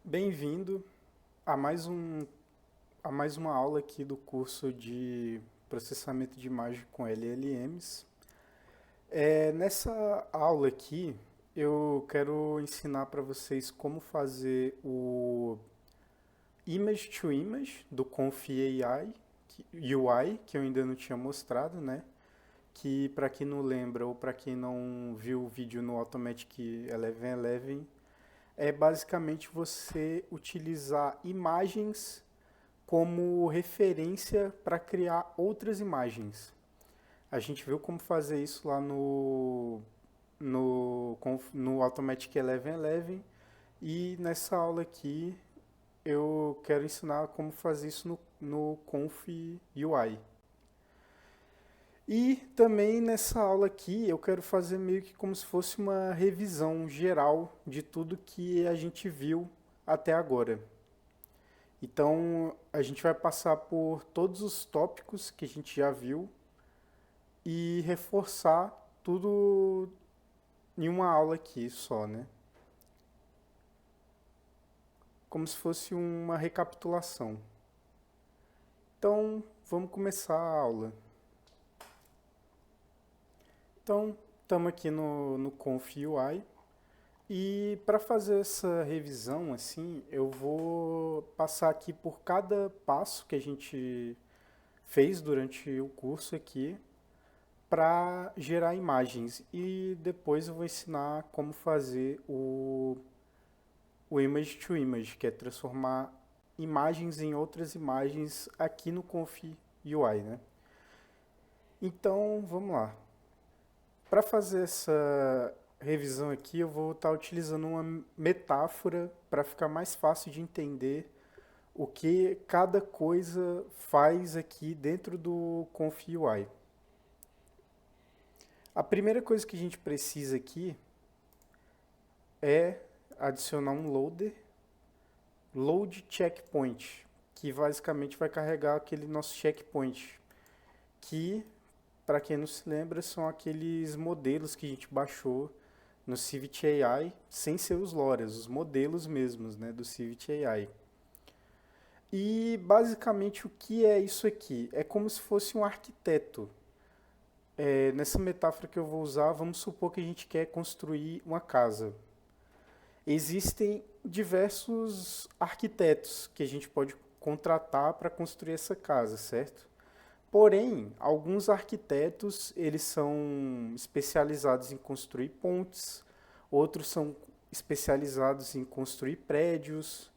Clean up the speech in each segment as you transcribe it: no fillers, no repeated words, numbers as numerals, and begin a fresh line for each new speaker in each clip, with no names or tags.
Bem-vindo a a mais uma aula aqui do curso de processamento de imagem com LLMs. Nessa aula aqui, eu quero ensinar para vocês como fazer o Image to Image do Conf AI, UI, que eu ainda não tinha mostrado, né? Que para quem não lembra ou para quem não viu o vídeo no Automatic 1111, é basicamente você utilizar imagens como referência para criar outras imagens. A gente viu como fazer isso lá no Automatic 1111 e nessa aula aqui eu quero ensinar como fazer isso no Conf UI. E também nessa aula aqui eu quero fazer meio que como se fosse uma revisão geral de tudo que a gente viu até agora. Então a gente vai passar por todos os tópicos que a gente já viu e reforçar tudo em uma aula aqui só, né? Como se fosse uma recapitulação. Então vamos começar a aula. Então estamos aqui no Conf UI. E para fazer essa revisão, assim, eu vou passar aqui por cada passo que a gente fez durante o curso aqui para gerar imagens. E depois eu vou ensinar como fazer o Image to Image, que é transformar imagens em outras imagens aqui no Conf UI, né? Então, vamos lá. Para fazer essa revisão aqui, eu vou estar utilizando uma metáfora para ficar mais fácil de entender o que cada coisa faz aqui dentro do Conf UI. A primeira coisa que a gente precisa aqui é adicionar um load checkpoint, que basicamente vai carregar aquele nosso checkpoint, que, para quem não se lembra, são aqueles modelos que a gente baixou no Civit AI, sem ser os LoRAs, os modelos mesmos, né, do Civit AI. E basicamente o que é isso aqui? É como se fosse um arquiteto. Nessa metáfora que eu vou usar, vamos supor que a gente quer construir uma casa. Existem diversos arquitetos que a gente pode contratar para construir essa casa, certo? Porém, alguns arquitetos, eles são especializados em construir pontes, outros são especializados em construir prédios,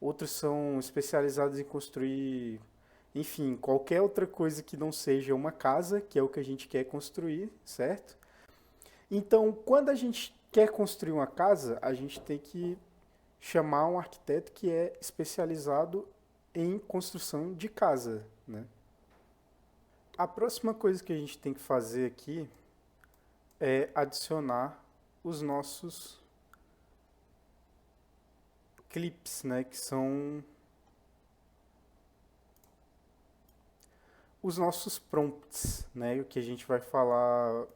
outros são especializados em construir, enfim, qualquer outra coisa que não seja uma casa, que é o que a gente quer construir, certo? Então, quando a gente quer construir uma casa, a gente tem que chamar um arquiteto que é especializado em construção de casa, né? A próxima coisa que a gente tem que fazer aqui é adicionar os nossos clips, né, que são os nossos prompts, né, o que a gente vai falar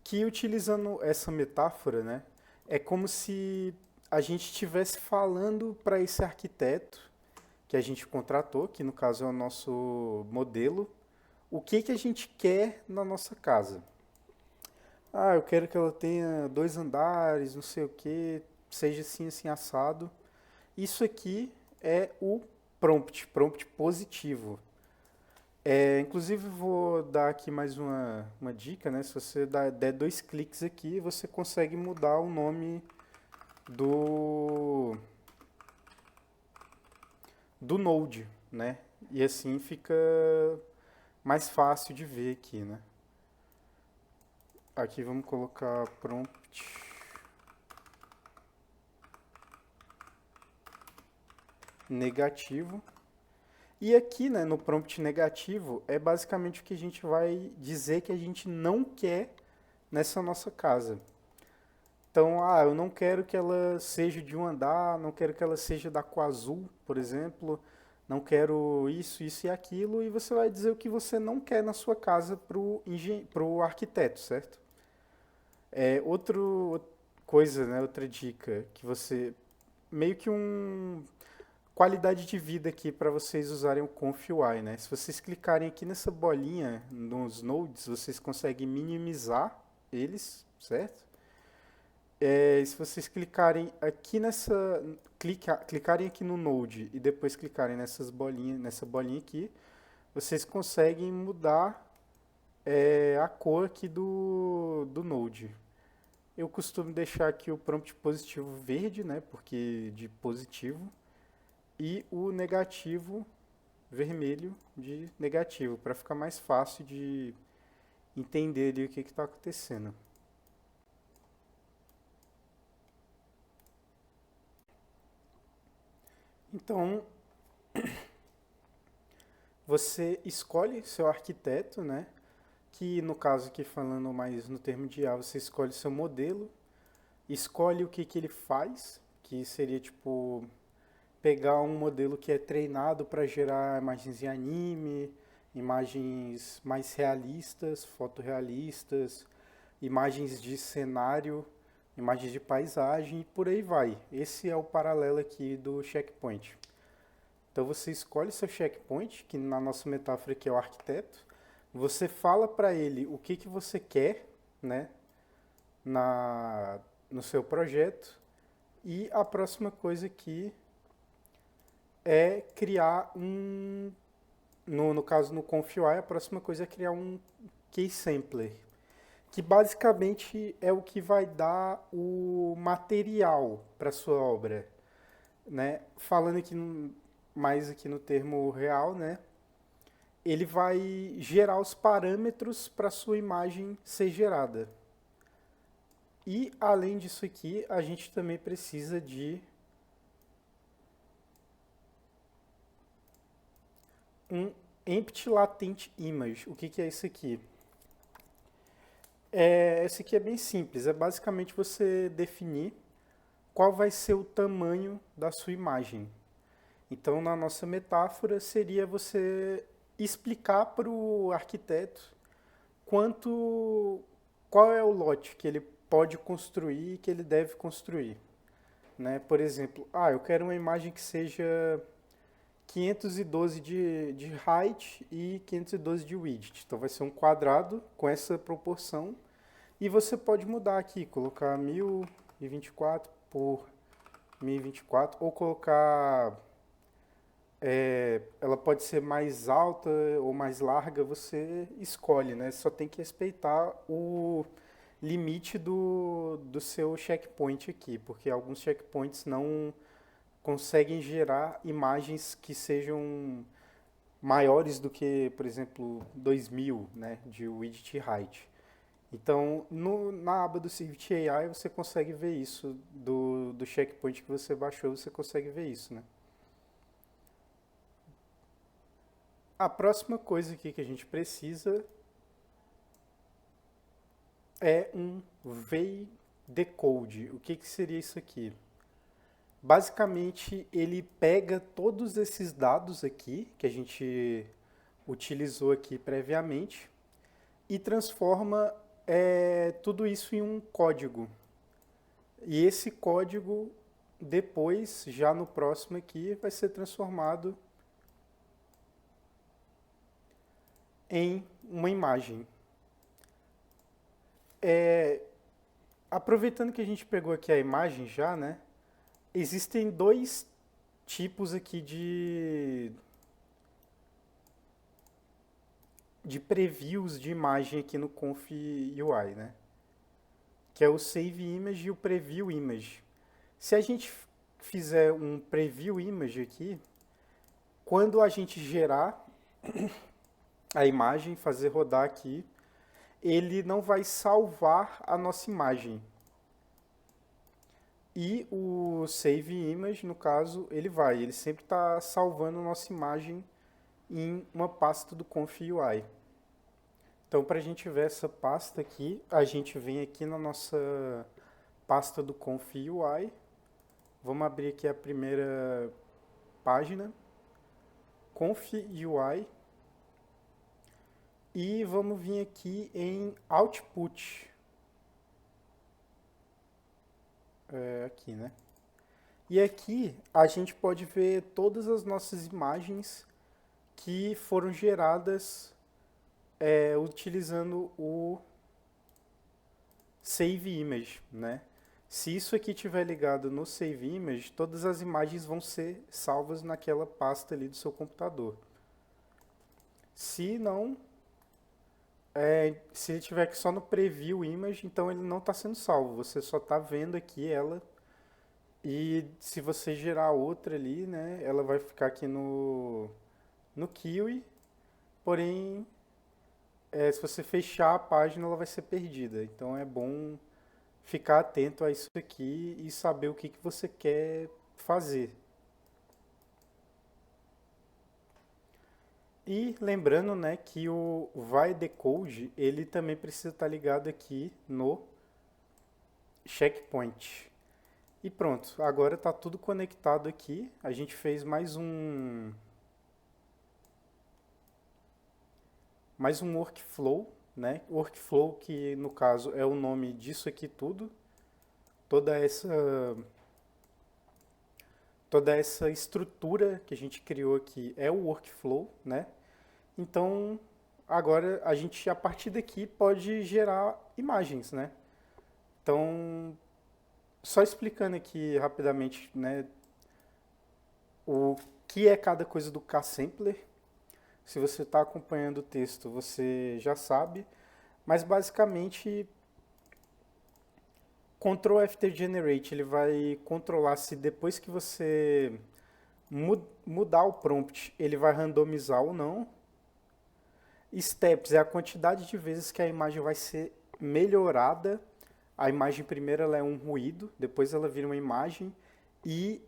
que utilizando essa metáfora, né, é como se a gente estivesse falando para esse arquiteto que a gente contratou, que no caso é o nosso modelo, o que que a gente quer na nossa casa. Ah, eu quero que ela tenha 2 andares, não sei o que, seja assim, assim, assado. Isso aqui é o prompt positivo. Inclusive, vou dar aqui mais uma dica, né? Se você der 2 cliques aqui, você consegue mudar o nome do, do Node, né? E assim fica mais fácil de ver aqui, né? Aqui vamos colocar prompt negativo. E aqui, né, no prompt negativo, é basicamente o que a gente vai dizer que a gente não quer nessa nossa casa. Então, eu não quero que ela seja de um andar, não quero que ela seja da cor azul, por exemplo, não quero isso, isso e aquilo, e você vai dizer o que você não quer na sua casa para o arquiteto, certo? É, outro, coisa, né? Outra dica que você meio que um qualidade de vida aqui para vocês usarem o Conf UI, né? Se vocês clicarem aqui nessa bolinha nos nodes, vocês conseguem minimizar eles, certo? E se vocês clicarem aqui clicarem aqui no node e depois clicarem nessa bolinha aqui, vocês conseguem mudar a cor aqui do node. Eu costumo deixar aqui o prompt positivo verde, né? Porque de positivo, e o negativo vermelho de negativo, para ficar mais fácil de entender ali o que está acontecendo. Então, você escolhe seu arquiteto, né? Que no caso aqui falando mais no termo de IA, você escolhe seu modelo, escolhe o que ele faz, que seria tipo pegar um modelo que é treinado para gerar imagens em anime, imagens mais realistas, fotorrealistas, imagens de cenário, imagens de paisagem e por aí vai. Esse é o paralelo aqui do checkpoint. Então você escolhe seu checkpoint, que na nossa metáfora aqui é o arquiteto. Você fala para ele o que você quer, né, no seu projeto. E a próxima coisa aqui é criar no caso no ConfUI, a próxima coisa é criar um Key Sampler, que basicamente é o que vai dar o material para sua obra, né? Falando aqui mais aqui no termo real, né? Ele vai gerar os parâmetros para sua imagem ser gerada. E além disso aqui, a gente também precisa de um Empty Latent Image. O que é isso aqui? Esse aqui é bem simples. É basicamente você definir qual vai ser o tamanho da sua imagem. Então, na nossa metáfora, seria você explicar para o arquiteto qual é o lote que ele pode construir e que ele deve construir. Né? Por exemplo, eu quero uma imagem que seja 512 de height e 512 de width. Então vai ser um quadrado com essa proporção. E você pode mudar aqui, colocar 1024 por 1024 ou colocar ela pode ser mais alta ou mais larga, você escolhe, né? Só tem que respeitar o limite do seu checkpoint aqui, porque alguns checkpoints não conseguem gerar imagens que sejam maiores do que, por exemplo, 2000, né, de width height. Então, na aba do Civit AI você consegue ver isso, do checkpoint que você baixou, você consegue ver isso, né? A próxima coisa aqui que a gente precisa é um VEI Decode. O que seria isso aqui? Basicamente, ele pega todos esses dados aqui, que a gente utilizou aqui previamente, e transforma tudo isso em um código. E esse código, depois, já no próximo aqui, vai ser transformado em uma imagem. Aproveitando que a gente pegou aqui a imagem já, né? Existem dois tipos aqui de previews de imagem aqui no Conf UI, né? Que é o Save Image e o Preview Image. Se a gente fizer um Preview Image aqui, quando a gente gerar a imagem, fazer rodar aqui, ele não vai salvar a nossa imagem. E o Save Image, no caso, ele sempre está salvando a nossa imagem em uma pasta do Conf UI. Então, para a gente ver essa pasta aqui, a gente vem aqui na nossa pasta do Conf UI. Vamos abrir aqui a primeira página, Conf UI. E vamos vir aqui em Output. aqui, né? E aqui a gente pode ver todas as nossas imagens que foram geradas utilizando o Save Image, né? Se isso aqui estiver ligado no Save Image, todas as imagens vão ser salvas naquela pasta ali do seu computador. Se não, se ele estiver aqui só no Preview Image, então ele não está sendo salvo. Você só está vendo aqui ela. E se você gerar outra ali, né, ela vai ficar aqui no Kiwi. Porém, se você fechar a página, ela vai ser perdida. Então é bom ficar atento a isso aqui e saber o que que você quer fazer. E lembrando, né, que o vai decode, ele também precisa estar ligado aqui no checkpoint. E pronto, agora está tudo conectado aqui. A gente fez mais um workflow, né? Workflow que no caso é o nome disso aqui tudo. Toda essa toda essa estrutura que a gente criou aqui é o workflow, né? Então, agora a gente a partir daqui pode gerar imagens, né? Então, só explicando aqui rapidamente, né, o que é cada coisa do K-Sampler. Se você está acompanhando o texto, você já sabe, mas basicamente Ctrl After Generate, ele vai controlar se depois que você mudar o prompt, ele vai randomizar ou não. Steps é a quantidade de vezes que a imagem vai ser melhorada. A imagem primeiro ela é um ruído, depois ela vira uma imagem e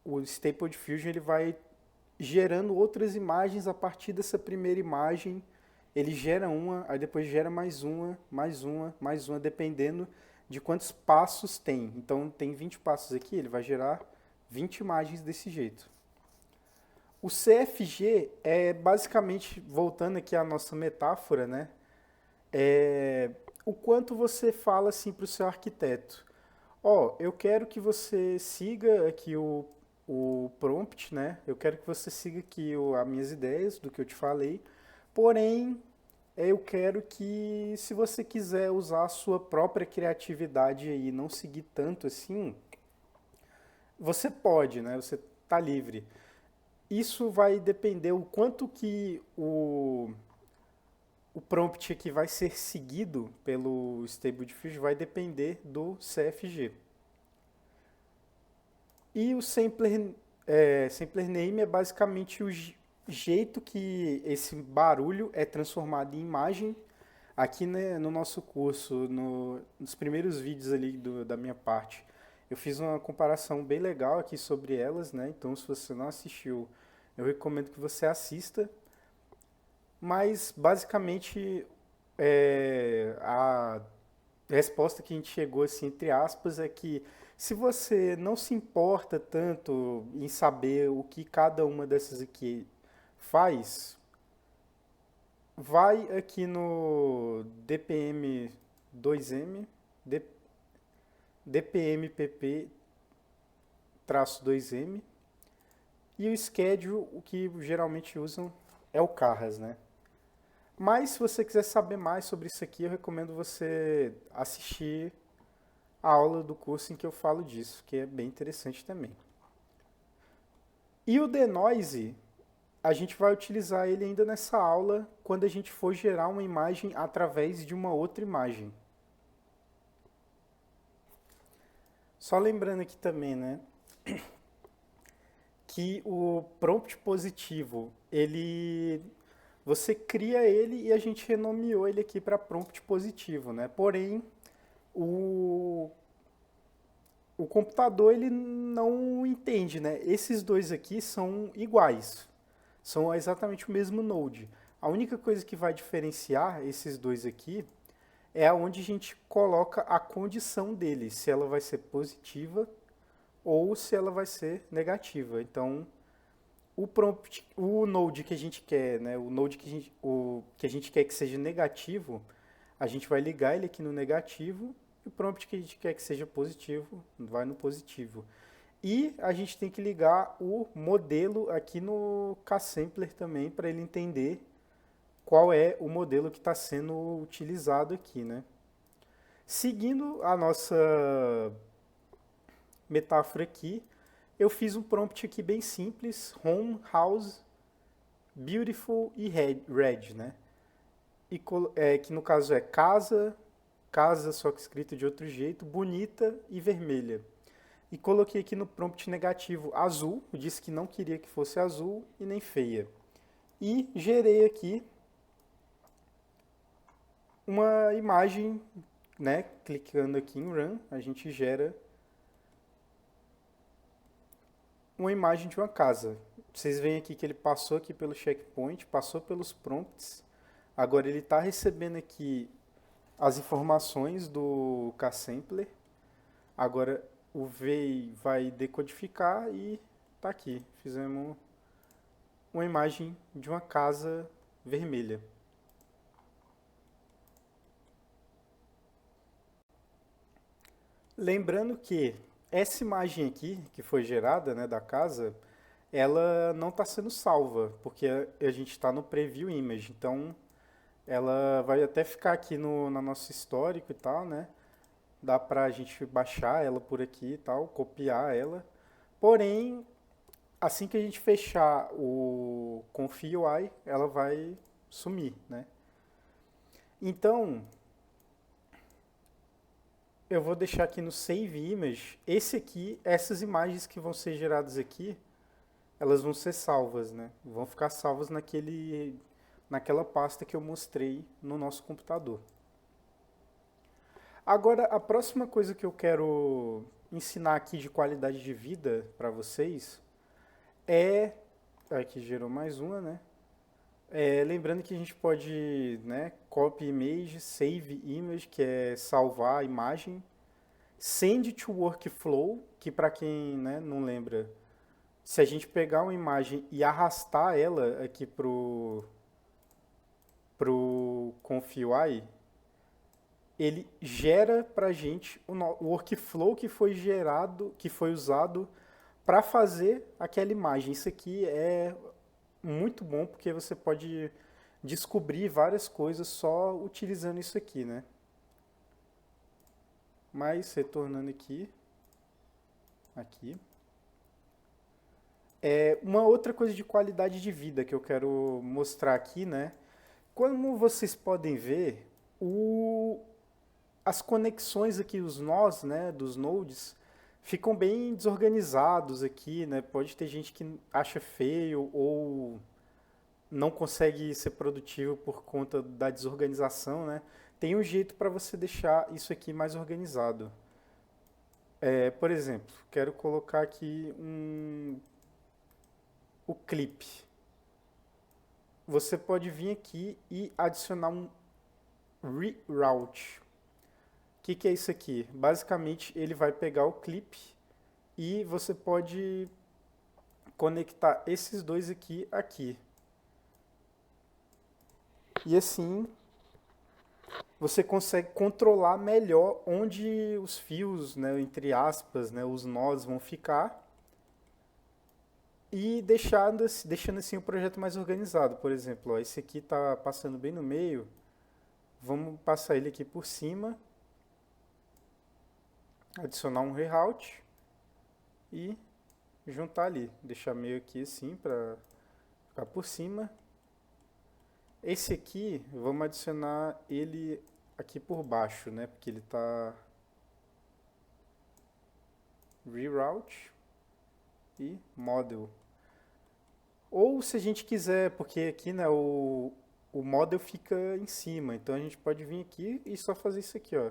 o Stable Diffusion ele vai gerando outras imagens a partir dessa primeira imagem. Ele gera uma, aí depois gera mais uma, mais uma, mais uma, dependendo de quantos passos tem. Então tem 20 passos aqui, ele vai gerar 20 imagens desse jeito. O CFG é basicamente, voltando aqui à nossa metáfora, né? O quanto você fala assim para o seu arquiteto. Eu quero que você siga aqui o prompt, né? Eu quero que você siga aqui as minhas ideias do que eu te falei. Porém, eu quero que, se você quiser usar a sua própria criatividade e não seguir tanto assim, você pode, né? Você está livre. Isso vai depender o quanto que o prompt aqui vai ser seguido pelo Stable Diffusion vai depender do CFG. E o sampler name é basicamente o jeito que esse barulho é transformado em imagem. Aqui, né, no nosso curso, nos primeiros vídeos ali da minha parte, eu fiz uma comparação bem legal aqui sobre elas, né? Então, se você não assistiu, eu recomendo que você assista. Mas, basicamente, a resposta que a gente chegou, assim, entre aspas, é que se você não se importa tanto em saber o que cada uma dessas aqui faz, vai aqui no DPM2M, DPMPP-2M, e o schedule, o que geralmente usam é o Carras, né? Mas se você quiser saber mais sobre isso aqui, eu recomendo você assistir a aula do curso em que eu falo disso, que é bem interessante também. E o denoise, a gente vai utilizar ele ainda nessa aula quando a gente for gerar uma imagem através de uma outra imagem. Só lembrando aqui também, né, que o prompt positivo, você cria ele e a gente renomeou ele aqui para prompt positivo, né? Porém, o computador ele não entende, né? Esses dois aqui são iguais, são exatamente o mesmo node. A única coisa que vai diferenciar esses dois aqui é aonde a gente coloca a condição dele, se ela vai ser positiva ou se ela vai ser negativa. Então, o prompt, o node que a gente quer, né, o node que a gente quer que seja negativo, a gente vai ligar ele aqui no negativo E o prompt que a gente quer que seja positivo, vai no positivo. E a gente tem que ligar o modelo aqui no KSampler também para ele entender qual é o modelo que está sendo utilizado aqui, né? Seguindo a nossa metáfora aqui, eu fiz um prompt aqui bem simples, home, house, beautiful e red, né? E, que no caso é casa, casa só que escrito de outro jeito, bonita e vermelha. E coloquei aqui no prompt negativo azul, disse que não queria que fosse azul e nem feia. E gerei aqui uma imagem, né? Clicando aqui em Run, a gente gera uma imagem de uma casa. Vocês veem aqui que ele passou aqui pelo checkpoint, passou pelos prompts. Agora ele está recebendo aqui as informações do KSampler. Agora o VEI vai decodificar e tá aqui. Fizemos uma imagem de uma casa vermelha. Lembrando que essa imagem aqui, que foi gerada, né, da casa, ela não está sendo salva, porque a gente está no preview image. Então, ela vai até ficar aqui no nosso histórico e tal, né? Dá pra gente baixar ela por aqui e tal, copiar ela. Porém, assim que a gente fechar o Config UI, ela vai sumir, né? Então, eu vou deixar aqui no Save Image, esse aqui, essas imagens que vão ser geradas aqui, elas vão ser salvas, né? Vão ficar salvas naquela pasta que eu mostrei no nosso computador. Agora, a próxima coisa que eu quero ensinar aqui de qualidade de vida para vocês é... Aqui gerou mais uma, né? Lembrando que a gente pode, né, copy image, save image, que é salvar a imagem, send to workflow, que para quem, né, não lembra, se a gente pegar uma imagem e arrastar ela aqui pro ConfUI, ele gera para a gente o workflow que foi gerado, que foi usado para fazer aquela imagem. Isso aqui é muito bom porque você pode descobrir várias coisas só utilizando isso aqui, né? Mas retornando aqui. Uma outra coisa de qualidade de vida que eu quero mostrar aqui, né? Como vocês podem ver, as conexões aqui, os nós, né, dos nodes, ficam bem desorganizados aqui, né? Pode ter gente que acha feio ou não consegue ser produtivo por conta da desorganização, né? Tem um jeito para você deixar isso aqui mais organizado. Por exemplo, quero colocar aqui o clipe. Você pode vir aqui e adicionar um reroute. O que é isso aqui? Basicamente, ele vai pegar o clipe e você pode conectar esses dois aqui. E assim, você consegue controlar melhor onde os fios, né, entre aspas, né, os nós vão ficar e deixando assim o projeto mais organizado. Por exemplo, ó, esse aqui está passando bem no meio, vamos passar ele aqui por cima, adicionar um reroute e juntar ali, deixar meio aqui assim para ficar por cima. Esse aqui, vamos adicionar ele aqui por baixo, né? Porque ele está reroute e model. Ou se a gente quiser, porque aqui, né, o model fica em cima, então a gente pode vir aqui e só fazer isso aqui, ó.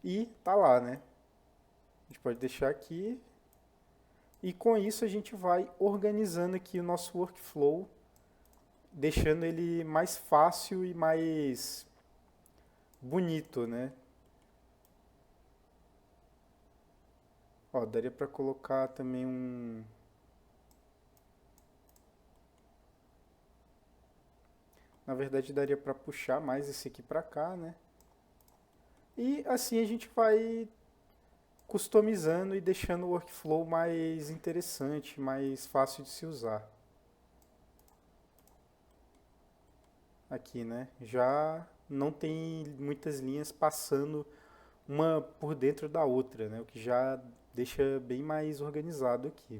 E tá lá, né? A gente pode deixar aqui. E com isso a gente vai organizando aqui o nosso workflow, deixando ele mais fácil e mais bonito, né? Ó, daria para colocar também Na verdade, daria para puxar mais esse aqui para cá, né? E assim a gente vai customizando e deixando o workflow mais interessante, mais fácil de se usar. Aqui, né? Já não tem muitas linhas passando uma por dentro da outra, né? O que já deixa bem mais organizado aqui.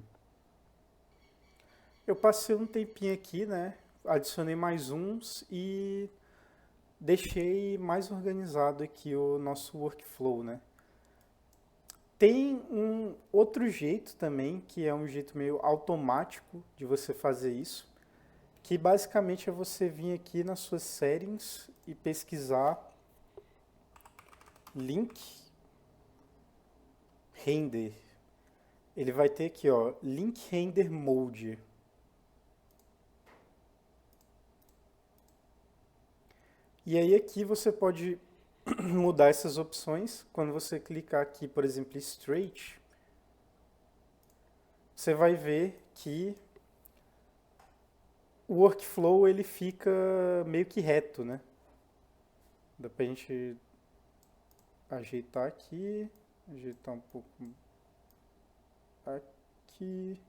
Eu passei um tempinho aqui, né? Adicionei mais uns e deixei mais organizado aqui o nosso workflow, né? Tem um outro jeito também, que é um jeito meio automático de você fazer isso, que basicamente é você vir aqui nas suas settings e pesquisar link render. Ele vai ter aqui, ó, link render mode. E aí aqui você pode mudar essas opções. Quando você clicar aqui, por exemplo, straight, você vai ver que o workflow ele fica meio que reto, né? Dá pra gente ajeitar aqui, ajeitar um pouco aqui.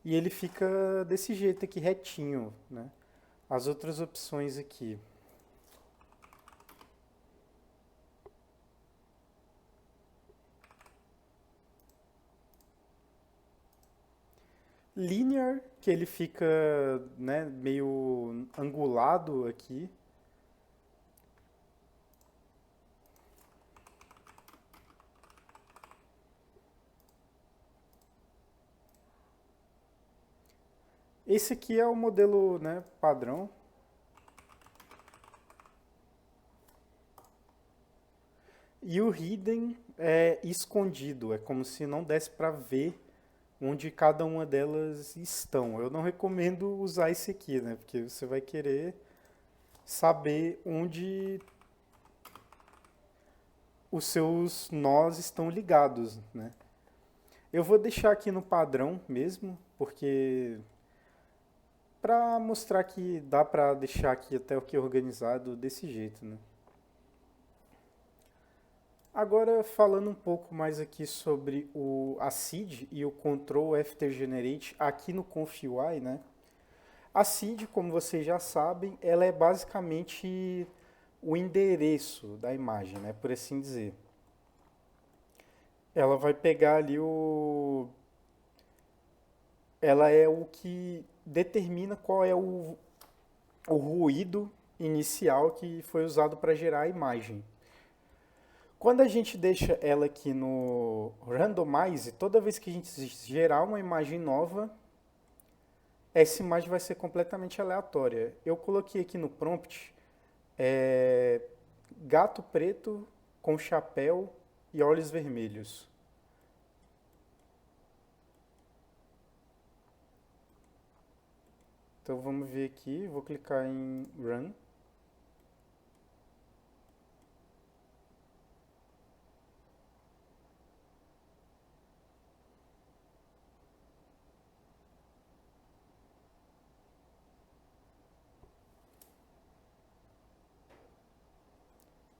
E ele fica desse jeito aqui, retinho, né? As outras opções aqui. Linear, que ele fica, né, meio angulado aqui. Esse aqui é o modelo, né, padrão. E o hidden é escondido, é como se não desse para ver onde cada uma delas estão. Eu não recomendo usar esse aqui, né, porque você vai querer saber onde os seus nós estão ligados, né? Eu vou deixar aqui no padrão mesmo, porque para mostrar que dá para deixar aqui até o que organizado desse jeito, né? Agora falando um pouco mais aqui sobre a seed e o control after generate aqui no ConfUI, né? A seed, como vocês já sabem, ela é basicamente o endereço da imagem, né? Por assim dizer. Ela vai pegar ali ela é o que determina qual é o ruído inicial que foi usado para gerar a imagem. Quando a gente deixa ela aqui no randomize, toda vez que a gente gerar uma imagem nova, essa imagem vai ser completamente aleatória. Eu coloquei aqui no prompt é, gato preto com chapéu e olhos vermelhos. Então vamos ver aqui, vou clicar em Run.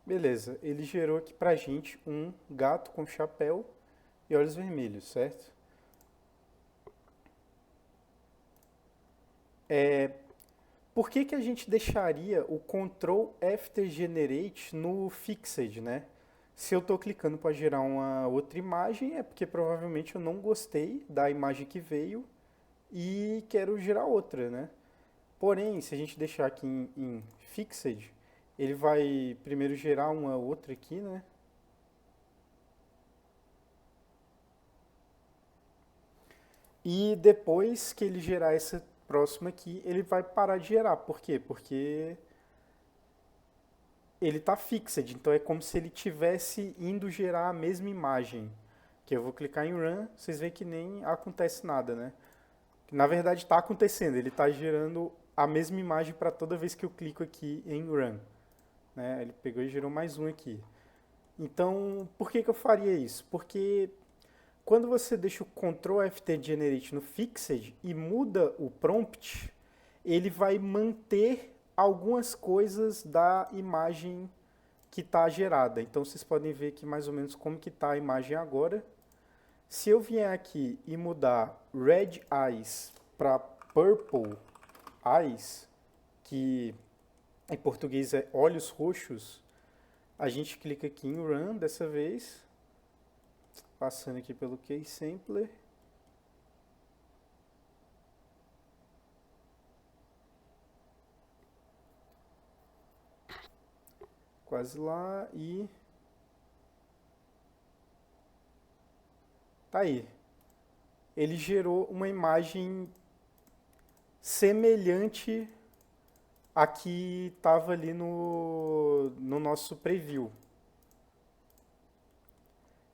Beleza, ele gerou aqui pra gente um gato com chapéu e olhos vermelhos, certo? Por que que a gente deixaria o Control After Generate no Fixed, né? Se eu estou clicando para gerar uma outra imagem, é porque provavelmente eu não gostei da imagem que veio e quero gerar outra, né? Porém, se a gente deixar aqui em Fixed, ele vai primeiro gerar uma outra aqui, né? E depois que ele gerar essa próxima aqui, ele vai parar de gerar. Por quê? Porque ele está fixed, então é como se ele tivesse indo gerar a mesma imagem. Que eu vou clicar em Run, vocês veem que nem acontece nada, né? Na verdade está acontecendo, ele está gerando a mesma imagem para toda vez que eu clico aqui em Run. Né? Ele pegou e gerou mais um aqui. Então, por que que eu faria isso? Porque quando você deixa o Ctrl F T Generate no Fixed e muda o prompt, ele vai manter algumas coisas da imagem que está gerada. Então vocês podem ver aqui mais ou menos como que está a imagem agora. Se eu vier aqui e mudar Red Eyes para Purple Eyes, que em português é olhos roxos, a gente clica aqui em Run dessa vez, passando aqui pelo Key Sampler. Quase lá e tá aí. Ele gerou uma imagem semelhante à que estava ali no nosso preview.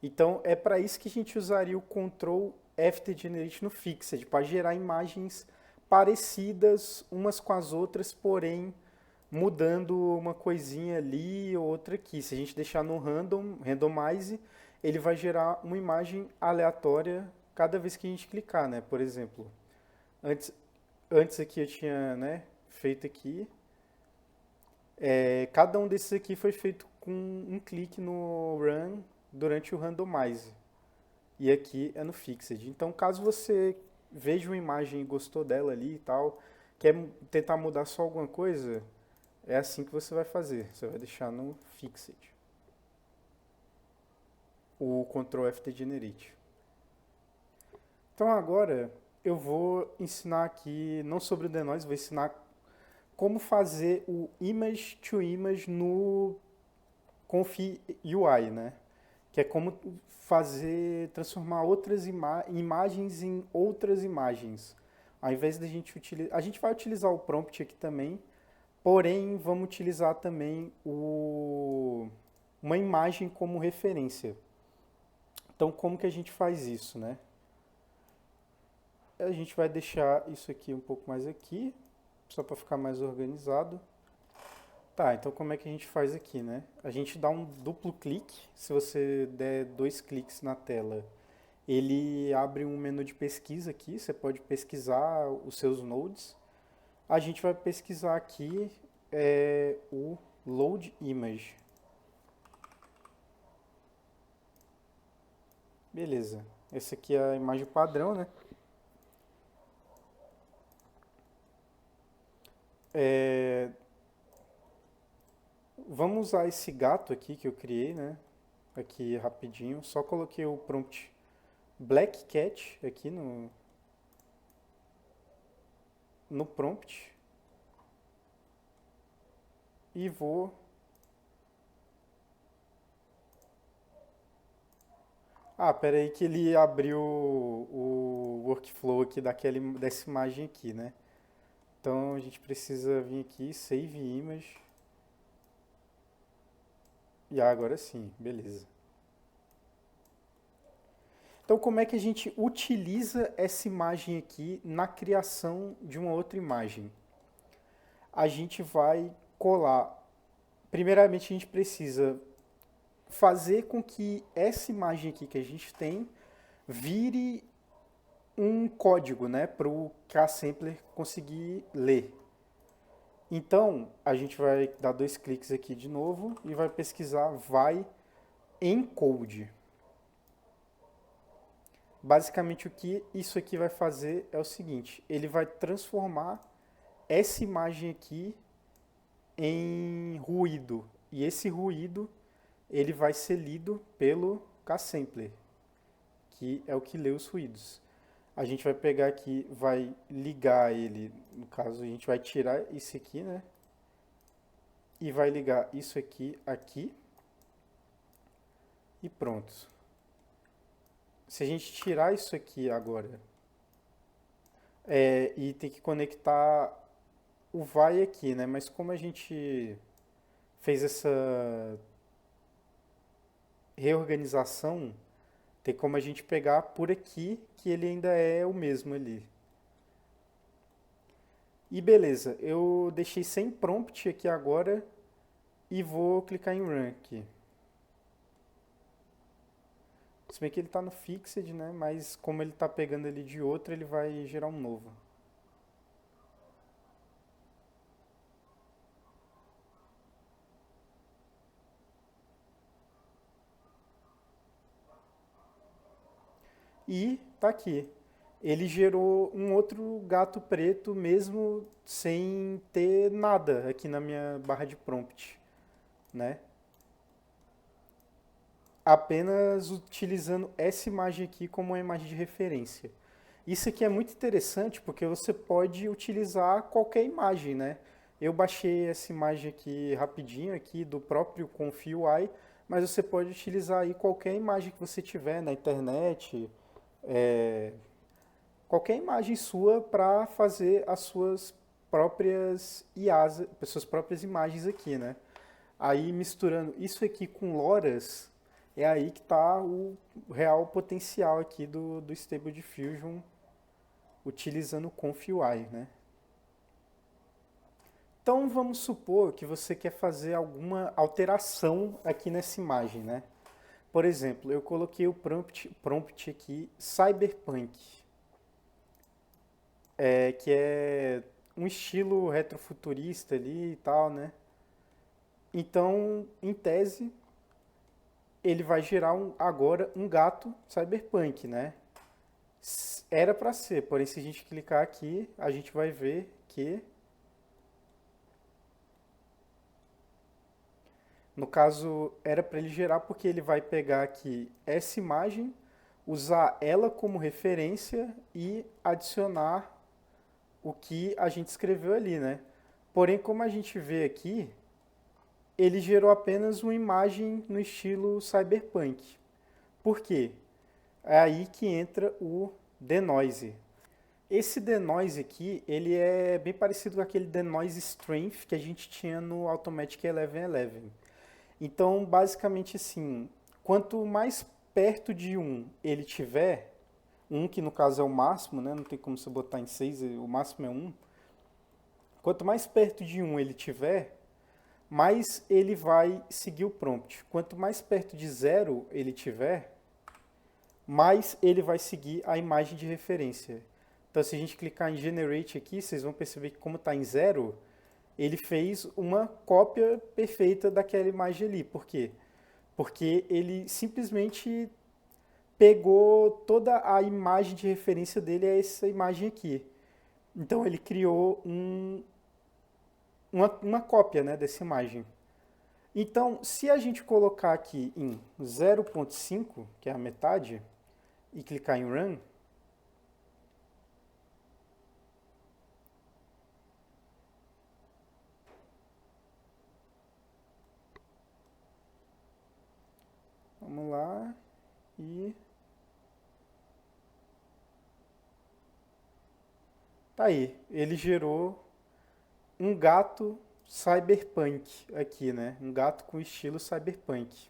Então é para isso que a gente usaria o Ctrl After Generate no Fixed, para gerar imagens parecidas umas com as outras, porém mudando uma coisinha ali ou outra aqui. Se a gente deixar no randomize, ele vai gerar uma imagem aleatória cada vez que a gente clicar, né? Por exemplo, antes, antes aqui eu tinha, né, feito aqui. Cada um desses aqui foi feito com um clique no Run durante o randomize. E aqui é no Fixed. Então, caso você veja uma imagem e gostou dela ali e tal, quer tentar mudar só alguma coisa, é assim que você vai fazer. Você vai deixar no Fixed. O Ctrl F Generate. Então agora eu vou ensinar aqui, não sobre o Denoise, vou ensinar como fazer o Image to Image no Conf UI, né? Que é como transformar outras imagens em outras imagens. Ao invés da gente utilizar, a gente vai utilizar o prompt aqui também, porém vamos utilizar também uma imagem como referência. Então como que a gente faz isso, né? A gente vai deixar isso aqui um pouco mais aqui, só para ficar mais organizado. Tá, então como é que a gente faz aqui, né? A gente dá um duplo clique, se você der 2 cliques na tela, ele abre um menu de pesquisa aqui, você pode pesquisar os seus nodes. A gente vai pesquisar aqui o Load Image. Beleza, essa aqui é a imagem padrão, né? Vamos usar esse gato aqui que eu criei, né? Aqui rapidinho, só coloquei o prompt Black Cat aqui no prompt e vou pera aí que ele abriu o workflow aqui dessa imagem aqui, né? Então a gente precisa vir aqui, Save Image. E agora sim, beleza. Então como é que a gente utiliza essa imagem aqui na criação de uma outra imagem? A gente vai colar. Primeiramente a gente precisa fazer com que essa imagem aqui que a gente tem vire um código, né, para o K-Sampler conseguir ler. Então, a gente vai dar 2 cliques aqui de novo e vai pesquisar vai encode. Basicamente o que isso aqui vai fazer é o seguinte, ele vai transformar essa imagem aqui em ruído. E esse ruído ele vai ser lido pelo K-Sampler, que é o que lê os ruídos. A gente vai pegar aqui, vai ligar ele, no caso a gente vai tirar isso aqui, né? E vai ligar isso aqui, aqui. E pronto. Se a gente tirar isso aqui agora, e tem que conectar o vai aqui, né? Mas como a gente fez essa reorganização, tem como a gente pegar por aqui, que ele ainda é o mesmo ali. E beleza, eu deixei sem prompt aqui agora e vou clicar em Run aqui. Se bem que ele está no Fixed, né? Mas como ele está pegando ele de outro, ele vai gerar um novo. e tá aqui. Ele gerou um outro gato preto mesmo sem ter nada aqui na minha barra de prompt, né? Apenas utilizando essa imagem aqui como uma imagem de referência. Isso aqui é muito interessante porque você pode utilizar qualquer imagem, né? Eu baixei essa imagem aqui rapidinho aqui do próprio ConfUI, mas você pode utilizar aí qualquer imagem que você tiver na internet, é, qualquer imagem sua para fazer as suas próprias IAs, suas próprias imagens aqui, né? Aí misturando isso aqui com loras, é aí que está o real potencial aqui do Stable Diffusion utilizando o ConfUI, né? Então vamos supor que você quer fazer alguma alteração aqui nessa imagem, né? Por exemplo, eu coloquei o prompt aqui Cyberpunk, que é um estilo retrofuturista ali e tal, né? Então, em tese, ele vai gerar agora um gato cyberpunk, né? Era para ser, porém se a gente clicar aqui, a gente vai ver que, no caso, era para ele gerar porque ele vai pegar aqui essa imagem, usar ela como referência e adicionar o que a gente escreveu ali, né? Porém, como a gente vê aqui, ele gerou apenas uma imagem no estilo cyberpunk. Por quê? É aí que entra o denoise. Esse denoise aqui, ele é bem parecido com aquele denoise strength que a gente tinha no Automatic 1111. Então, basicamente assim, quanto mais perto de um ele tiver, um que no caso é o máximo, né? Não tem como você botar em 6, o máximo é um. Quanto mais perto de um ele tiver, mais ele vai seguir o prompt. Quanto mais perto de zero ele tiver, mais ele vai seguir a imagem de referência. Então, se a gente clicar em Generate aqui, vocês vão perceber que como está em zero, ele fez uma cópia perfeita daquela imagem ali. Por quê? Porque ele simplesmente pegou toda a imagem de referência dele a essa imagem aqui. Então, ele criou uma cópia, né, dessa imagem. Então, se a gente colocar aqui em 0.5, que é a metade, e clicar em Run, vamos lá, e tá aí. Ele gerou um gato cyberpunk aqui, né? Um gato com estilo cyberpunk.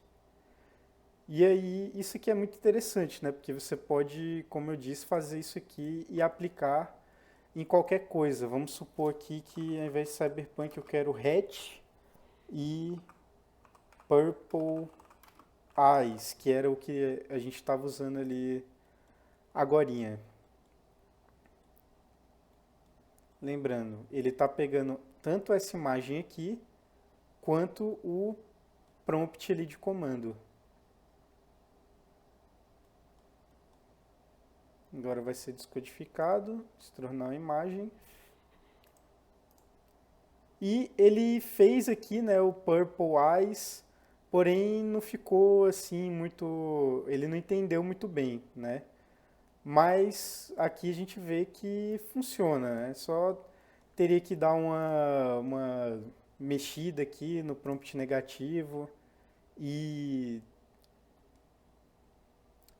E aí, isso aqui é muito interessante, né? Porque você pode, como eu disse, fazer isso aqui e aplicar em qualquer coisa. Vamos supor aqui que ao invés de cyberpunk eu quero hatch e purple eyes, que era o que a gente estava usando ali agorinha. Lembrando, ele está pegando tanto essa imagem aqui, quanto o prompt ali de comando. Agora vai ser descodificado, se tornar uma imagem. E ele fez aqui, né, o Purple Eyes, porém não ficou assim muito, ele não entendeu muito bem, né? Mas aqui a gente vê que funciona, né? Só teria que dar uma mexida aqui no prompt negativo e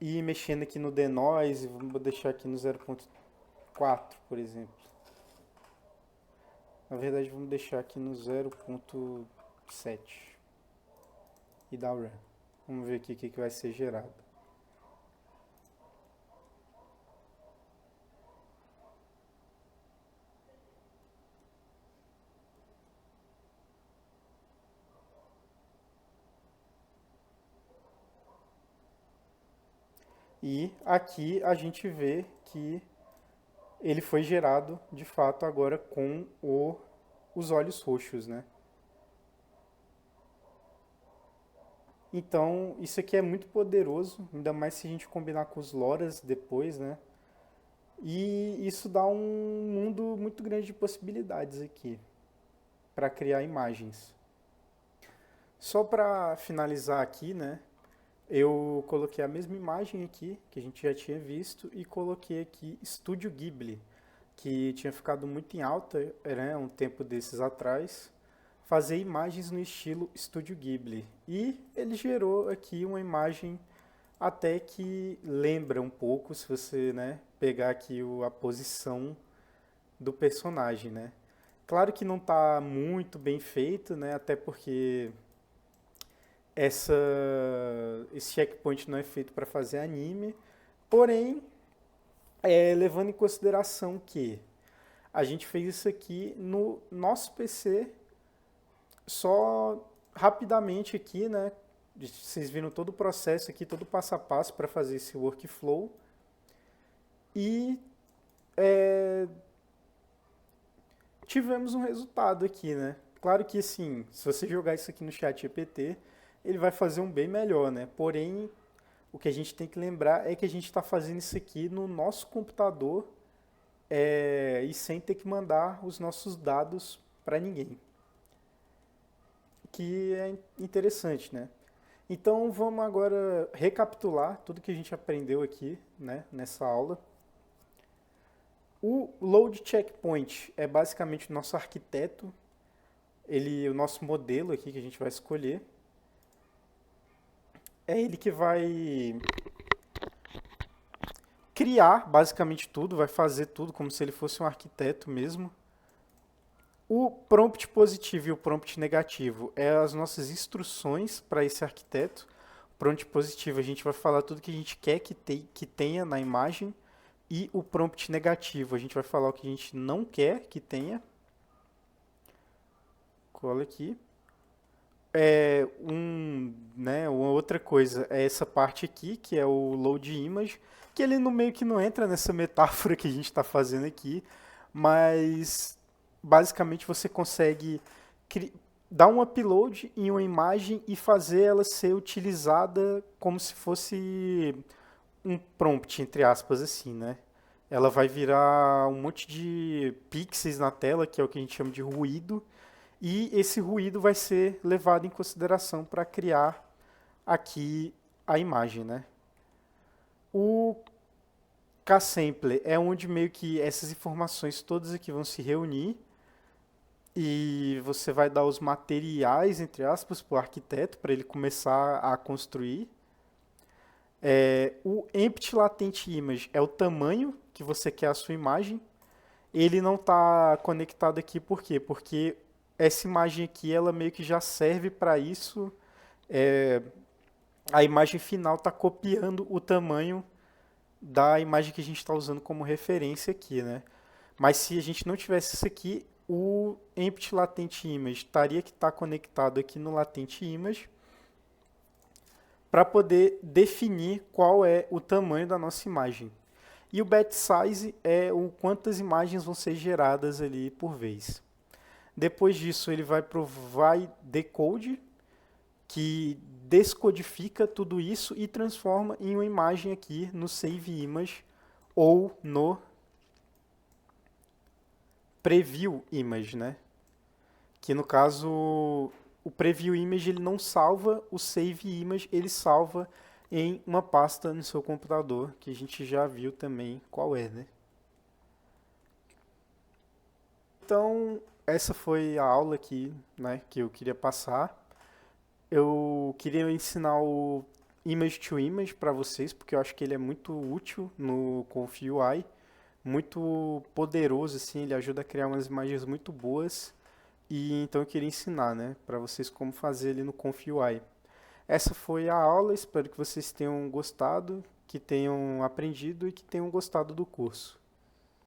ir mexendo aqui no denoise, vamos deixar aqui no 0.4, por exemplo. Na verdade, vamos deixar aqui no 0.7 e dar run. Vamos ver aqui o que vai ser gerado. E aqui a gente vê que ele foi gerado de fato agora com os olhos roxos, né? Então, isso aqui é muito poderoso, ainda mais se a gente combinar com os LoRa's depois, né? E isso dá um mundo muito grande de possibilidades aqui para criar imagens. Só para finalizar aqui, né? Eu coloquei a mesma imagem aqui que a gente já tinha visto e coloquei aqui Estúdio Ghibli, que tinha ficado muito em alta, né, um tempo desses atrás, fazer imagens no estilo Estúdio Ghibli. E ele gerou aqui uma imagem até que lembra um pouco, se você, né, pegar aqui a posição do personagem, né? Claro que não está muito bem feito, né? Até porque essa, esse checkpoint não é feito para fazer anime. Porém, levando em consideração que a gente fez isso aqui no nosso PC, só rapidamente aqui, né? Vocês viram todo o processo aqui, todo o passo a passo para fazer esse workflow. E é, tivemos um resultado aqui, né? Claro que, assim, se você jogar isso aqui no chat GPT, ele vai fazer um bem melhor, né? Porém, o que a gente tem que lembrar é que a gente está fazendo isso aqui no nosso computador e sem ter que mandar os nossos dados para ninguém, que é interessante, né? Então vamos agora recapitular tudo que a gente aprendeu aqui, né, nessa aula. O Load Checkpoint é basicamente o nosso arquiteto, o nosso modelo aqui que a gente vai escolher. É ele que vai criar basicamente tudo, vai fazer tudo como se ele fosse um arquiteto mesmo. O prompt positivo e o prompt negativo é as nossas instruções para esse arquiteto. O prompt positivo a gente vai falar tudo que a gente quer que tenha na imagem. E o prompt negativo a gente vai falar o que a gente não quer que tenha. Cola aqui. Uma outra coisa é essa parte aqui, que é o load image, que ele no meio que não entra nessa metáfora que a gente está fazendo aqui, mas basicamente você consegue dar um upload em uma imagem e fazer ela ser utilizada como se fosse um prompt, entre aspas, assim, né? Ela vai virar um monte de pixels na tela, que é o que a gente chama de ruído, e esse ruído vai ser levado em consideração para criar aqui a imagem, né? O K-Sample é onde meio que essas informações todas aqui vão se reunir e você vai dar os materiais, entre aspas, para o arquiteto, para ele começar a construir. O Empty Latent Image é o tamanho que você quer a sua imagem. Ele não está conectado aqui por quê? Porque essa imagem aqui, ela meio que já serve para isso. É, a imagem final está copiando o tamanho da imagem que a gente está usando como referência aqui, né? Mas se a gente não tivesse isso aqui, o Empty Latent Image estaria que está conectado aqui no Latent Image para poder definir qual é o tamanho da nossa imagem. E o batch size é o quantas imagens vão ser geradas ali por vez. Depois disso, ele vai para o vai decode, que descodifica tudo isso e transforma em uma imagem aqui no save image ou no preview image, né? Que no caso o preview image ele não salva o save image, ele salva em uma pasta no seu computador, que a gente já viu também qual é, né? Então, essa foi a aula aqui, né, que eu queria passar. Eu queria ensinar o Image to Image para vocês, porque eu acho que ele é muito útil no Conf UI, muito poderoso, assim, ele ajuda a criar umas imagens muito boas. E então eu queria ensinar, né, para vocês como fazer ele no Conf UI. Essa foi a aula, espero que vocês tenham gostado, que tenham aprendido e que tenham gostado do curso.